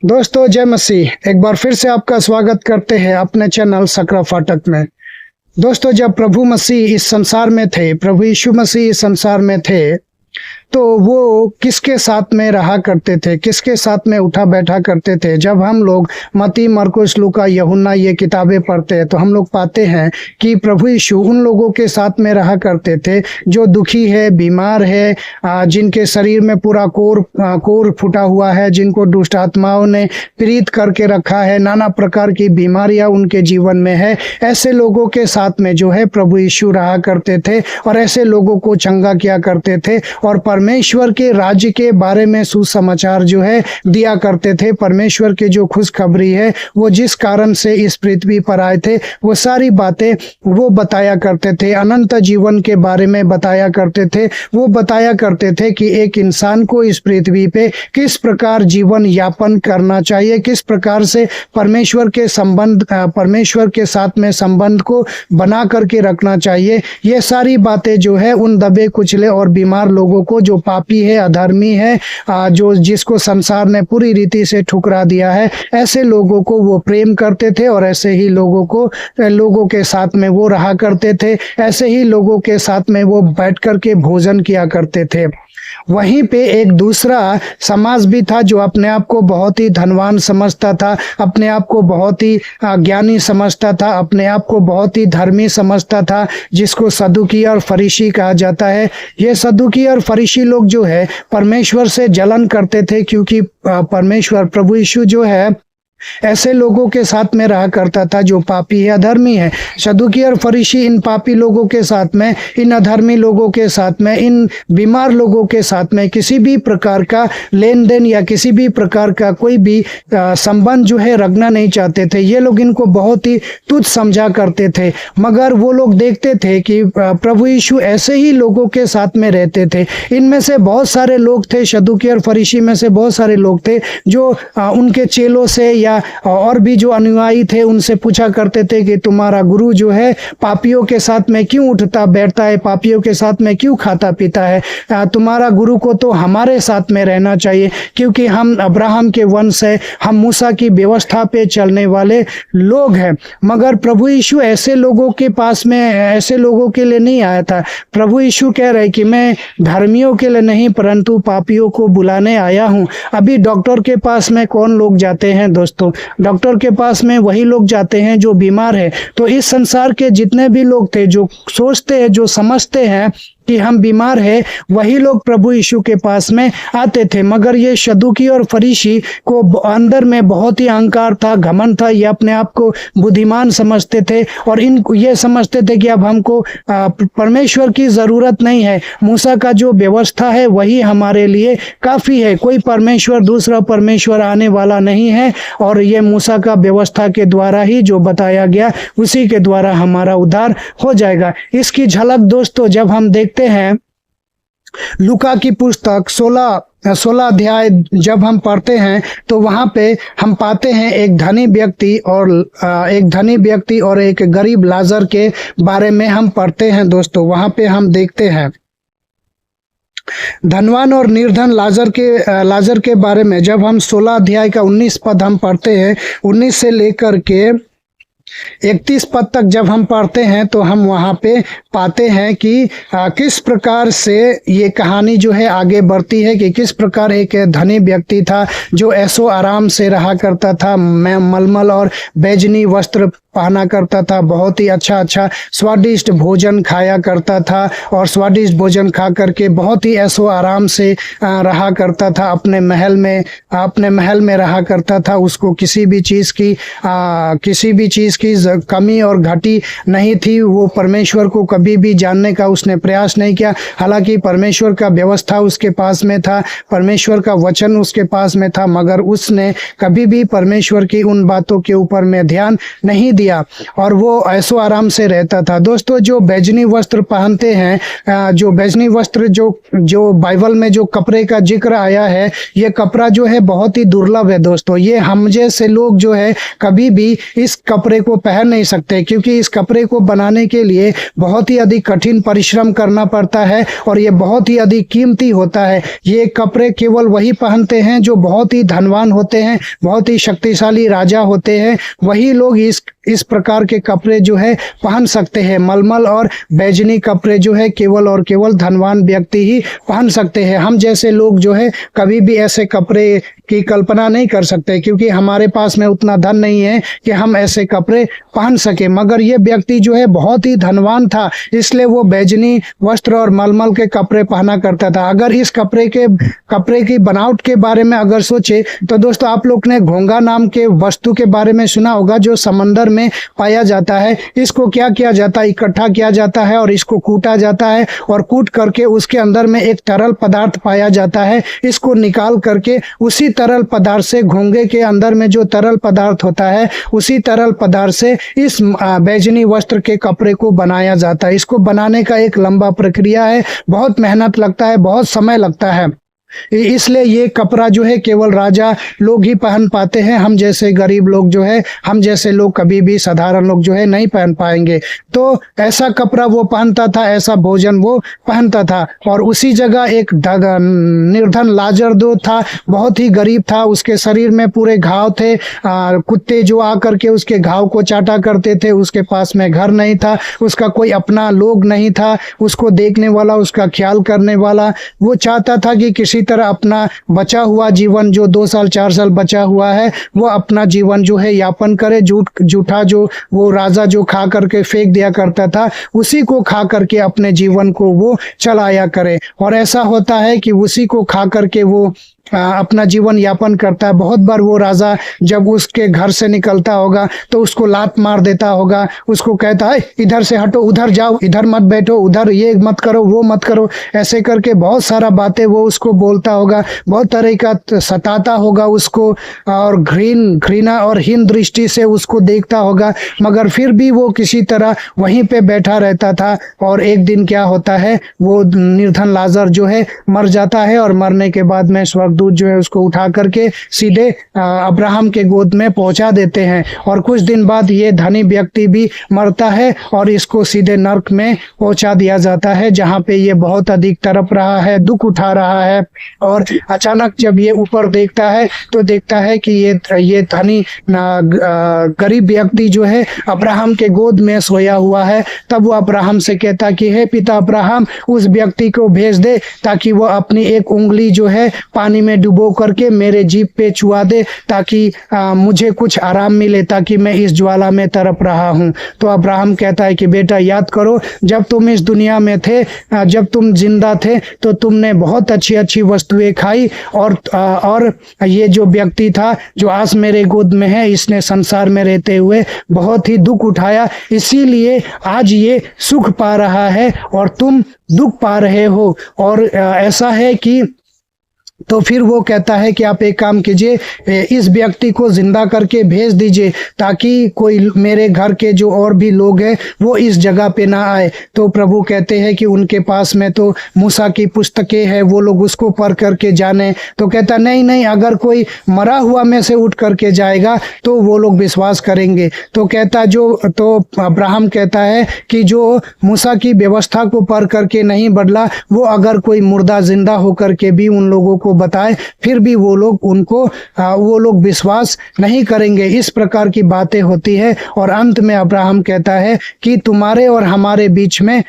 दोस्तों जय मसीह। एक बार फिर से आपका स्वागत करते हैं अपने चैनल सकरा फाटक में। दोस्तों जब प्रभु मसीह इस संसार में थे, प्रभु यीशु मसीह इस संसार में थे, तो वो किसके साथ में रहा करते थे, किसके साथ में उठा बैठा करते थे। जब हम लोग मत्ती, मरकुस, लूका, यूहन्ना ये किताबें पढ़ते हैं तो हम लोग पाते हैं कि प्रभु यीशु उन लोगों के साथ में रहा करते थे जो दुखी है, बीमार है, जिनके शरीर में पूरा कोर फूटा हुआ है, जिनको दुष्ट आत्माओं ने पीड़ित करके रखा है, नाना प्रकार की बीमारियां उनके जीवन में है। ऐसे लोगों के साथ में जो है प्रभु यीशु रहा करते थे और ऐसे लोगों को चंगा किया करते थे और परमेश्वर के राज्य के बारे में सुसमाचार जो है दिया करते थे। परमेश्वर की जो खुशखबरी है, वो जिस कारण से इस पृथ्वी पर आए थे, वो सारी बातें वो बताया करते थे। अनंत जीवन के बारे में बताया करते थे। वो बताया करते थे कि एक इंसान को इस पृथ्वी पे किस प्रकार जीवन यापन करना चाहिए, किस प्रकार से परमेश्वर के साथ में संबंध को बना करके रखना चाहिए। ये सारी बातें जो है उन दबे कुचले और बीमार लोगों को, जो पापी है, अधर्मी है, जिसको संसार ने पूरी रीति से ठुकरा दिया है, ऐसे लोगों को वो प्रेम करते थे और ऐसे ही लोगों के साथ में वो रहा करते थे। ऐसे ही लोगों के साथ में वो बैठ करके भोजन किया करते थे। वहीं पे एक दूसरा समाज भी था जो अपने आप को बहुत ही धनवान समझता था, अपने आप को बहुत ही ज्ञानी समझता था, अपने आप को बहुत ही धर्मी समझता था, जिसको सदुकी और फरीसी कहा जाता है। ये सदुकी और फरीसी लोग जो है परमेश्वर से जलन करते थे, क्योंकि परमेश्वर प्रभु यीशु जो है ऐसे लोगों के साथ में रहा करता था जो पापी है, अधर्मी है। सदुकी और फरीसी इन पापी लोगों के साथ में, इन अधर्मी लोगों के साथ में, इन बीमार लोगों के साथ में किसी भी प्रकार का लेन देन या किसी भी प्रकार का कोई भी संबंध जो है रखना नहीं चाहते थे। ये लोग इनको बहुत ही तुच्छ समझा करते थे। मगर वो लोग देखते थे कि प्रभु यीशु ऐसे ही लोगों के साथ में रहते थे। इनमें से बहुत सारे लोग थे, सदुकी और फरीसी में से बहुत सारे लोग थे जो उनके चेलों से या और भी जो अनुयायी थे उनसे पूछा करते थे कि तुम्हारा गुरु जो है पापियों के साथ में क्यों उठता बैठता है, पापियों के साथ में क्यों खाता पीता है। तुम्हारा गुरु को तो हमारे साथ में रहना चाहिए, क्योंकि हम अब्राहम के वंश है, हम मूसा की व्यवस्था पे चलने वाले लोग हैं। मगर प्रभु यीशु ऐसे लोगों के पास में, ऐसे लोगों के लिए नहीं आया था। प्रभु यीशु कह रहे कि मैं धर्मियों के लिए नहीं परंतु पापियों को बुलाने आया हूँ। अभी डॉक्टर के पास में कौन लोग जाते हैं दोस्तों? डॉक्टर के पास में वही लोग जाते हैं जो बीमार है। तो इस संसार के जितने भी लोग थे जो सोचते हैं, जो समझते हैं कि हम बीमार है, वही लोग प्रभु यीशु के पास में आते थे। मगर ये सदुकी और फरीसी को अंदर में बहुत ही अहंकार था, घमंड था। ये अपने आप को बुद्धिमान समझते थे और ये समझते थे कि अब हमको परमेश्वर की जरूरत नहीं है, मूसा का जो व्यवस्था है वही हमारे लिए काफी है। कोई परमेश्वर, दूसरा परमेश्वर आने वाला नहीं है और ये मूसा का व्यवस्था के द्वारा ही जो बताया गया उसी के द्वारा हमारा उद्धार हो जाएगा। इसकी झलक दोस्तों जब हम देखते हैं लूका की पुस्तक 16 अध्याय जब हम पढ़ते हैं तो वहां पे हम पाते हैं एक धनी व्यक्ति और एक गरीब लाजर के बारे में हम पढ़ते हैं। दोस्तों वहां पे हम देखते हैं धनवान और निर्धन लाजर के बारे में। जब हम 16 अध्याय का 19 पद हम पढ़ते हैं, 19 से लेकर के 31 पद तक जब हम पढ़ते हैं तो हम वहाँ पे पाते हैं कि किस प्रकार से ये कहानी जो है आगे बढ़ती है, कि किस प्रकार एक धनी व्यक्ति था जो ऐसो आराम से रहा करता था, मलमल और बैजनी वस्त्र पहना करता था, बहुत ही अच्छा स्वादिष्ट भोजन खाया करता था और स्वादिष्ट भोजन खा करके बहुत ही ऐसो आराम से रहा करता था, अपने महल में रहा करता था। उसको किसी भी चीज़ की कमी और घटी नहीं थी। वो परमेश्वर को कभी भी जानने का उसने प्रयास नहीं किया। हालांकि परमेश्वर का व्यवस्था उसके पास में था, परमेश्वर का वचन उसके पास में था, मगर उसने कभी भी परमेश्वर की उन बातों के ऊपर में ध्यान नहीं दिया और वो ऐसो आराम से रहता था। दोस्तों जो बैजनी वस्त्र पहनते हैं, जो बैजनी वस्त्र जो बाइबल में जो कपड़े का जिक्र आया है, ये कपड़ा जो है बहुत ही दुर्लभ है। दोस्तों ये हम जैसे लोग जो है कभी भी इस कपड़े को को पहन नहीं सकते, क्योंकि इस कपड़े को बनाने के लिए बहुत ही अधिक कठिन परिश्रम करना पड़ता है और ये बहुत ही अधिक कीमती होता है। ये कपड़े केवल वही पहनते हैं जो बहुत ही धनवान होते हैं, बहुत ही शक्तिशाली राजा होते हैं, वही लोग इस प्रकार के कपड़े जो है पहन सकते हैं। मलमल और बैजनी कपड़े जो है केवल और केवल धनवान व्यक्ति ही पहन सकते हैं। हम जैसे लोग जो है कभी भी ऐसे कपड़े की कल्पना नहीं कर सकते, क्योंकि हमारे पास में उतना धन नहीं है कि हम ऐसे कपड़े पहन सके। मगर ये व्यक्ति जो है बहुत ही धनवान था, इसलिए वो बैजनी वस्त्र और मलमल के कपड़े पहना करता था। अगर इस कपड़े की बनावट के बारे में अगर सोचे तो दोस्तों, आप लोग ने घोंगा नाम के वस्तु के बारे में सुना होगा, जो समंदर में पाया जाता है। इसको क्या किया जाता है, इकट्ठा किया जाता है और इसको कूटा जाता है, और कूट करके उसके अंदर में एक तरल पदार्थ पाया जाता है। इसको निकाल करके उसी तरल पदार्थ से, घोंगे के अंदर में जो तरल पदार्थ होता है, उसी तरल पदार्थ से इस बैजनी वस्त्र के कपड़े को बनाया जाता है। इसको बनाने का एक लंबा प्रक्रिया है, बहुत मेहनत लगता है, बहुत समय लगता है। इसलिए ये कपड़ा जो है केवल राजा लोग ही पहन पाते हैं। हम जैसे गरीब लोग जो है, हम जैसे लोग कभी भी साधारण लोग जो है नहीं पहन पाएंगे। तो ऐसा कपड़ा वो पहनता था, ऐसा भोजन वो पहनता था। और उसी जगह एक निर्धन लाजर दो था, बहुत ही गरीब था, उसके शरीर में पूरे घाव थे, कुत्ते जो आकर के उसके घाव को चाटा करते थे। उसके पास में घर नहीं था, उसका कोई अपना लोग नहीं था, उसको देखने वाला, उसका ख्याल करने वाला। वो चाहता था कि किसी तरह अपना बचा हुआ जीवन, जो 2 साल 4 साल बचा हुआ है, वो अपना जीवन जो है यापन करे। जूठा जो वो राजा जो खा करके फेंक दिया करता था, उसी को खा करके अपने जीवन को वो चलाया करे। और ऐसा होता है कि उसी को खा करके वो अपना जीवन यापन करता है। बहुत बार वो राजा जब उसके घर से निकलता होगा तो उसको लात मार देता होगा, उसको कहता है इधर से हटो, उधर जाओ, इधर मत बैठो, उधर ये मत करो, वो मत करो, ऐसे करके बहुत सारा बातें वो उसको बोलता होगा, बहुत तरह का सताता होगा उसको, और घृणा और हीन दृष्टि से उसको देखता होगा। मगर फिर भी वो किसी तरह वहीं पे बैठा रहता था। और एक दिन क्या होता है, वो निर्धन लाजर जो है मर जाता है, और मरने के बाद में स्वर्गदूत जो है उसको उठा करके सीधे अब्राहम के गोद में पहुंचा देते हैं। और कुछ दिन बाद ये धनी व्यक्ति भी मरता है और इसको सीधे नर्क में पहुंचा दिया जाता है, जहां पे ये बहुत अधिक तड़प रहा है, दुख उठा रहा है। और अचानक जब ये ऊपर देखता है तो देखता है कि ये धनी गरीब व्यक्ति जो है अब्राहम के गोद में सोया हुआ है। तब वो अब्राहम से कहता कि हे पिता अब्राहम, उस व्यक्ति को भेज दे ताकि वो अपनी एक उंगली जो है पानी में डुबो करके मेरे जीभ पे छुआ दे, ताकि मुझे कुछ आराम मिले, ताकि मैं इस ज्वाला में तड़प रहा हूँ। तो अब्राहम कहता है कि बेटा, याद करो जब तुम इस दुनिया में थे, जब तुम जिंदा थे, तो तुमने बहुत अच्छी अच्छी वस्तुएं खाई, और ये जो व्यक्ति था जो आज मेरे गोद में है, इसने संसार में रहते हुए बहुत ही दुख उठाया, इसीलिए आज ये सुख पा रहा है और तुम दुख पा रहे हो। और ऐसा है कि तो फिर वो कहता है कि आप एक काम कीजिए, इस व्यक्ति को जिंदा करके भेज दीजिए, ताकि कोई मेरे घर के जो और भी लोग हैं वो इस जगह पे ना आए। तो प्रभु कहते हैं कि उनके पास में तो मूसा की पुस्तकें हैं, वो लोग उसको पढ़ करके जाने। तो कहता नहीं नहीं, अगर कोई मरा हुआ में से उठ करके जाएगा तो वो लोग विश्वास करेंगे। तो कहता तो अब्राहम कहता है कि जो मूसा की व्यवस्था को पढ़ करके नहीं बदला, वो अगर कोई मुर्दा जिंदा होकर के भी उन लोगों को बताए, फिर भी वो लोग विश्वास नहीं करेंगे। इस प्रकार की बातें होती है। और अंत में अब्राहम कहता है कि तुम्हारे और हमारे बीच में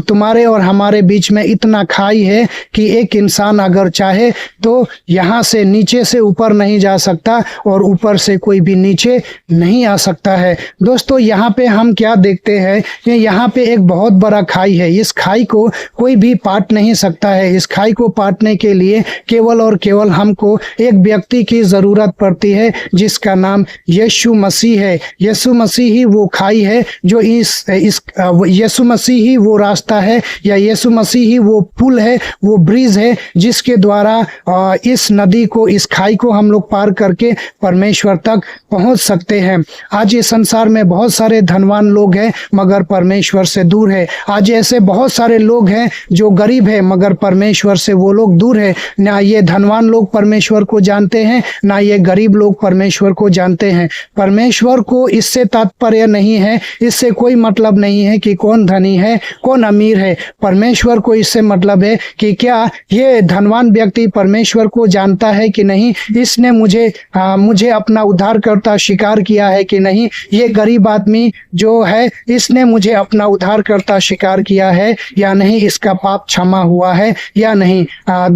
तुम्हारे और हमारे बीच में इतना खाई है कि एक इंसान अगर चाहे तो यहाँ से नीचे से ऊपर नहीं जा सकता और ऊपर से कोई भी नीचे नहीं आ सकता है। दोस्तों, यहाँ पे हम क्या देखते हैं कि यहाँ पे एक बहुत बड़ा खाई है। इस खाई को कोई भी पाट नहीं सकता है। इस खाई को पाटने के लिए केवल और केवल हमको एक व्यक्ति की ज़रूरत पड़ती है, जिसका नाम यीशु मसीह है। यीशु मसीह ही वो खाई है जो यीशु मसीह ही वो रास्ता है, या यीशु मसीह ही वो पुल है, वो ब्रिज है जिसके द्वारा इस नदी को, इस खाई को हम लोग पार करके परमेश्वर तक पहुंच सकते हैं। आज इस संसार में बहुत सारे धनवान लोग हैं मगर परमेश्वर से दूर है। आज ऐसे बहुत सारे लोग हैं जो गरीब है मगर परमेश्वर से वो लोग दूर है। ना ये धनवान लोग परमेश्वर को जानते हैं, ना ये गरीब लोग परमेश्वर को जानते हैं। परमेश्वर को इससे तात्पर्य नहीं है, इससे कोई मतलब नहीं है कि कौन धनी है, कौन अमीर है। परमेश्वर को इससे मतलब है कि क्या ये धनवान व्यक्ति परमेश्वर को जानता है कि नहीं, इसने मुझे अपना उद्धारकर्ता स्वीकार किया है कि नहीं, ये गरीब आदमी जो है इसने मुझे अपना उद्धारकर्ता स्वीकार किया है या नहीं, इसका पाप क्षमा हुआ है या नहीं।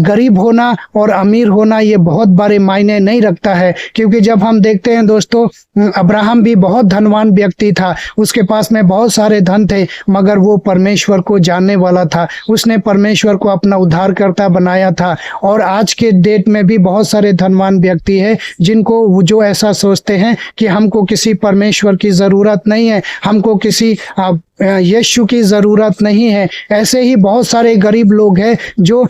गरीब होना और अमीर होना ये बहुत बड़े मायने नहीं रखता है, क्योंकि जब हम देखते हैं दोस्तों, अब्राहम भी बहुत धनवान व्यक्ति था, उसके पास में बहुत सारे धन थे मगर वो परमेश्वर को जानने वाला था, उसने परमेश्वर को अपना उद्धारकर्ता बनाया था। और आज के डेट में भी बहुत सारे धनवान व्यक्ति हैं जिनको जो ऐसा सोचते हैं कि हमको किसी परमेश्वर की ज़रूरत नहीं है, हमको किसी यीशु की ज़रूरत नहीं है। ऐसे ही बहुत सारे गरीब लोग हैं जो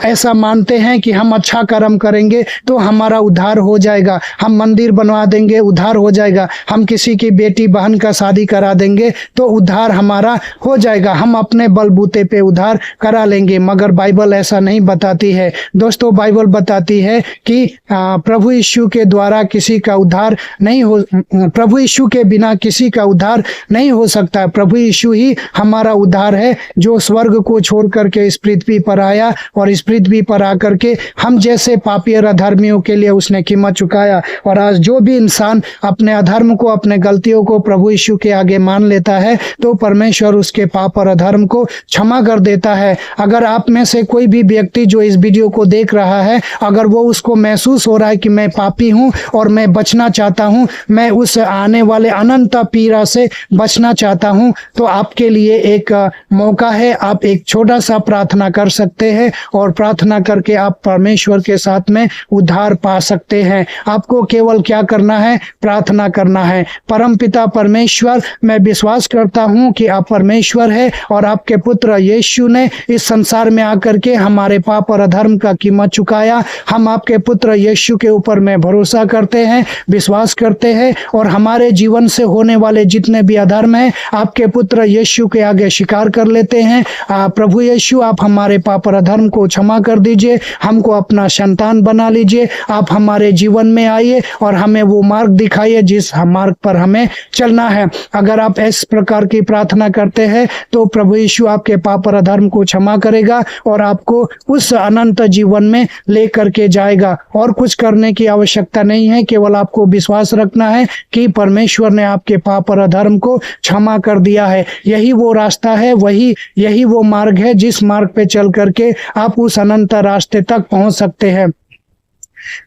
ऐसा मानते हैं कि हम अच्छा कर्म करेंगे तो हमारा उद्धार हो जाएगा, हम मंदिर बनवा देंगे उद्धार हो जाएगा, हम किसी की बेटी बहन का शादी करा देंगे तो उद्धार हमारा हो जाएगा, हम अपने बलबूते पे उद्धार करा लेंगे। मगर बाइबल ऐसा नहीं बताती है दोस्तों। बाइबल बताती है कि प्रभु यीशु के द्वारा किसी का उद्धार नहीं हो, प्रभु यीशु के बिना किसी का उद्धार नहीं हो सकता। प्रभु यीशु ही हमारा उद्धार है, जो स्वर्ग को छोड़ करके इस पृथ्वी पर आया और इस पृथ्वी पर आकर के हम जैसे पापी और अधर्मियों के लिए उसने कीमत चुकाया। और आज जो भी इंसान अपने अधर्म को, अपने गलतियों को प्रभु यीशु के आगे मान लेता है तो परमेश्वर उसके पाप और अधर्म को क्षमा कर देता है। अगर आप में से कोई भी व्यक्ति जो इस वीडियो को देख रहा है, अगर वो उसको महसूस हो रहा है कि मैं पापी हूँ और मैं बचना चाहता हूँ, मैं उस आने वाले अनंत पीड़ा से बचना चाहता हूँ, तो आपके लिए एक मौका है। आप एक छोटा सा प्रार्थना कर सकते हैं और प्रार्थना करके आप परमेश्वर के साथ में उद्धार पा सकते हैं। आपको केवल क्या करना है? प्रार्थना करना है। परमपिता परमेश्वर, मैं विश्वास करता हूँ कि आप परमेश्वर है और आपके पुत्र यीशु ने इस संसार में आकर के हमारे पाप और अधर्म का कीमत चुकाया। हम आपके पुत्र यीशु के ऊपर में भरोसा करते हैं, विश्वास करते हैं और हमारे जीवन से होने वाले जितने भी अधर्म हैं आपके पुत्र यीशु के आगे स्वीकार कर लेते हैं। प्रभु यीशु, आप हमारे पाप और अधर्म को क्षमा कर दीजिए, हमको अपना संतान बना लीजिए। आप हमारे जीवन में आइए और हमें वो मार्ग दिखाइए जिस मार्ग पर हमें चलना है। अगर आप इस प्रकार की प्रार्थना करते हैं तो प्रभु यीशु आपके पाप और अधर्म को क्षमा करेगा और आपको उस अनंत जीवन में ले करके जाएगा। और कुछ करने की आवश्यकता नहीं है, केवल आपको विश्वास रखना है कि परमेश्वर ने आपके पाप और अधर्म को क्षमा कर दिया है। यही वो रास्ता है, यही वो मार्ग है जिस मार्ग पे चल करके आप उस अनंत रास्ते तक पहुंच सकते हैं।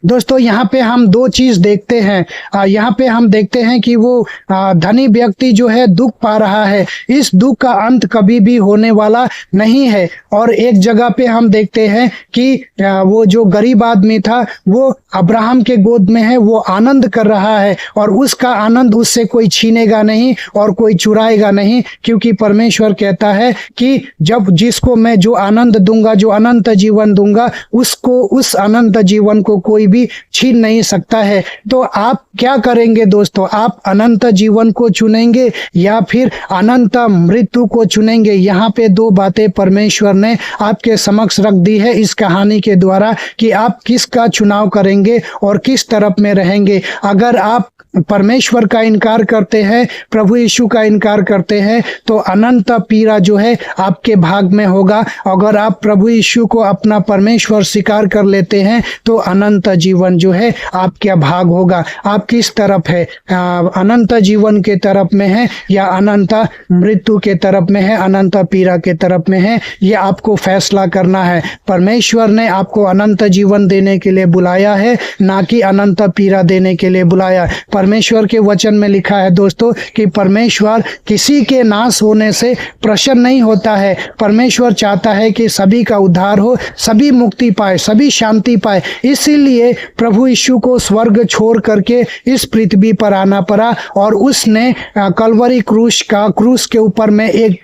दोस्तों, यहाँ पे हम दो चीज देखते हैं। यहाँ पे हम देखते हैं कि वो धनी व्यक्ति जो है दुख पा रहा है। इस दुख का अंत कभी भी होने वाला नहीं है। और एक जगह पे हम देखते हैं कि वो जो गरीब आदमी था वो अब्राहम के गोद में है, वो आनंद कर रहा है और उसका आनंद उससे कोई छीनेगा नहीं और कोई चुराएगा नहीं, क्योंकि परमेश्वर कहता है कि जब जिसको मैं जो आनंद दूंगा, जो अनंत जीवन दूंगा, उसको उस अनंत जीवन को कोई भी छीन नहीं सकता है। तो आप क्या करेंगे दोस्तों? आप अनंत जीवन को चुनेंगे या फिर अनंत मृत्यु को चुनेंगे? यहाँ पे दो बातें परमेश्वर ने आपके समक्ष रख दी है इस कहानी के द्वारा कि आप किसका चुनाव करेंगे और किस तरफ में रहेंगे। अगर आप परमेश्वर का इनकार करते हैं, प्रभु यीशु का इनकार करते हैं, तो अनंत पीड़ा जो है आपके भाग में होगा। अगर आप प्रभु यीशु को अपना परमेश्वर स्वीकार कर लेते हैं तो अनंत जीवन जो है आपका भाग होगा। आप किस तरफ है? अनंत जीवन के तरफ में है या अनंत मृत्यु के तरफ में है, अनंत पीड़ा के तरफ में है? ये आपको फैसला करना है। परमेश्वर ने आपको अनंत जीवन देने के लिए बुलाया है, ना कि अनंत पीड़ा देने के लिए बुलाया। परमेश्वर के वचन में लिखा है दोस्तों कि परमेश्वर किसी के नाश होने से प्रसन्न नहीं होता है। परमेश्वर चाहता है कि सभी का उद्धार हो, सभी मुक्ति पाए, सभी शांति पाए। इसीलिए प्रभु यीशु को स्वर्ग छोड़ करके इस पृथ्वी पर आना पड़ा और उसने कलवरी क्रूस के ऊपर में एक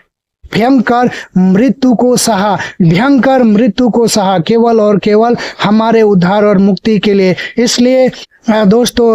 भयंकर मृत्यु को सहा, भयंकर मृत्यु को सहा केवल और केवल हमारे उद्धार और मुक्ति के लिए। इसलिए दोस्तों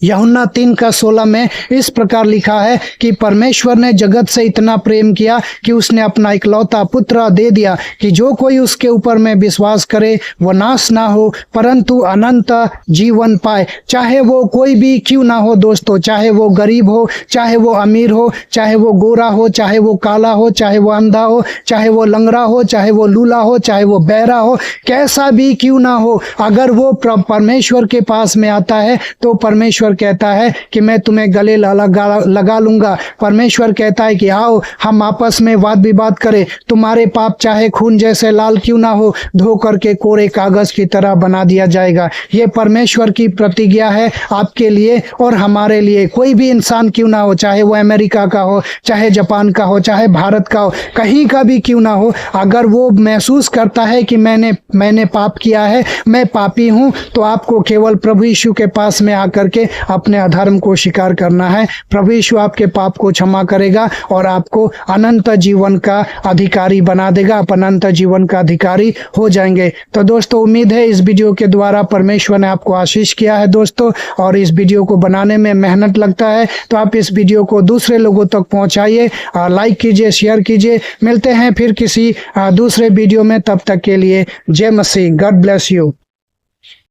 यूहन्ना 3:16 में इस प्रकार लिखा है कि परमेश्वर ने जगत से इतना प्रेम किया कि उसने अपना इकलौता पुत्र दे दिया कि जो कोई उसके ऊपर में विश्वास करे वो नाश ना हो परंतु अनंत जीवन पाए। चाहे वो कोई भी क्यों ना हो दोस्तों, चाहे वो गरीब हो, चाहे वो अमीर हो, चाहे वो गोरा हो, चाहे वो काला हो, चाहे वो अंधा हो, चाहे वो लंगड़ा हो, चाहे वो लूला हो, चाहे वो बहरा हो, कैसा भी क्यों ना हो, अगर वो परमेश्वर के पास में आता है तो परमेश्वर कहता है कि मैं तुम्हें गले लगा लूंगा। परमेश्वर कहता है कि आओ हम आपस में वाद विवाद करें, तुम्हारे पाप चाहे खून जैसे लाल क्यों ना हो धो करके कोरे कागज की तरह बना दिया जाएगा। ये परमेश्वर की प्रतिज्ञा है आपके लिए और हमारे लिए। कोई भी इंसान क्यों ना हो, चाहे वो अमेरिका का हो, चाहे जापान का हो, चाहे भारत का हो, कहीं का भी क्यों ना हो, अगर वो महसूस करता है कि मैंने पाप किया है, मैं पापी हूं, तो आपको केवल प्रभु यीशु के पास में आकर के अपने अधर्म को स्वीकार करना है। प्रभु यीशु आपके पाप को क्षमा करेगा और आपको अनंत जीवन का अधिकारी बना देगा। आप अनंत जीवन का अधिकारी हो जाएंगे। तो दोस्तों उम्मीद है इस वीडियो के द्वारा परमेश्वर ने आपको आशीष किया है दोस्तों, और इस वीडियो को बनाने में मेहनत लगता है तो आप इस वीडियो को दूसरे लोगों तक पहुंचाइए, लाइक कीजिए, शेयर कीजिए। मिलते हैं फिर किसी दूसरे वीडियो में, तब तक के लिए जय मसीह। God bless you.